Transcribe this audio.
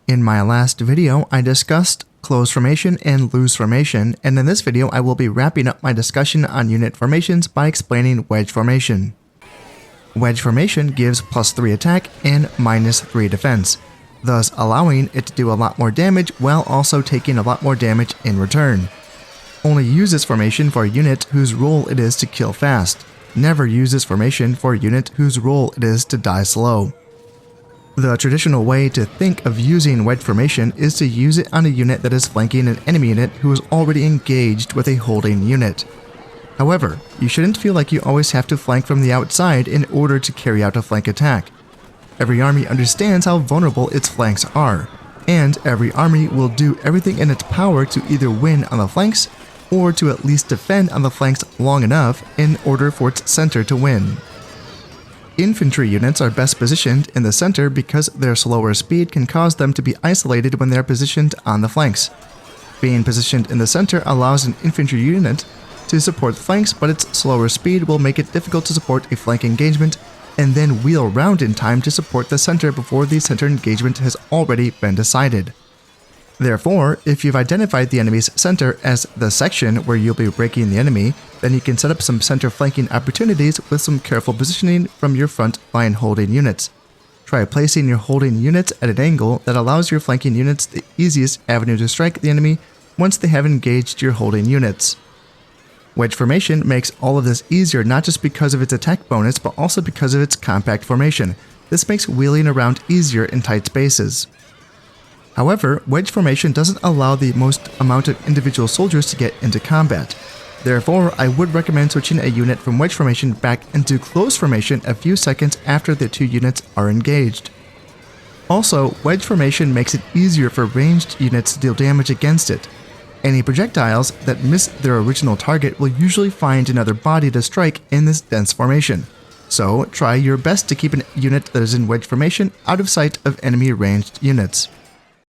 In my last video, I discussed close formation and loose formation, and in this video I will be wrapping up my discussion on unit formations by explaining wedge formation. Wedge formation gives +3 attack and -3 defense, thus allowing it to do a lot more damage while also taking a lot more damage in return. Only use this formation for a unit whose role it is to kill fast. Never use this formation for a unit whose role it is to die slow. The traditional way to think of using wedge formation is to use it on a unit that is flanking an enemy unit who is already engaged with a holding unit. However, you shouldn't feel like you always have to flank from the outside in order to carry out a flank attack. Every army understands how vulnerable its flanks are, and every army will do everything in its power to either win on the flanks or to at least defend on the flanks long enough in order for its center to win. Infantry units are best positioned in the center because their slower speed can cause them to be isolated when they are positioned on the flanks. Being positioned in the center allows an infantry unit to support the flanks, but its slower speed will make it difficult to support a flank engagement and then wheel round in time to support the center before the center engagement has already been decided. Therefore, if you've identified the enemy's center as the section where you'll be breaking the enemy, then you can set up some center flanking opportunities with some careful positioning from your front line holding units. Try placing your holding units at an angle that allows your flanking units the easiest avenue to strike the enemy once they have engaged your holding units. Wedge formation makes all of this easier not just because of its attack bonus, but also because of its compact formation. This makes wheeling around easier in tight spaces. However, wedge formation doesn't allow the most amount of individual soldiers to get into combat. Therefore, I would recommend switching a unit from wedge formation back into close formation a few seconds after the two units are engaged. Also, wedge formation makes it easier for ranged units to deal damage against it. Any projectiles that miss their original target will usually find another body to strike in this dense formation. So, try your best to keep a unit that is in wedge formation out of sight of enemy ranged units.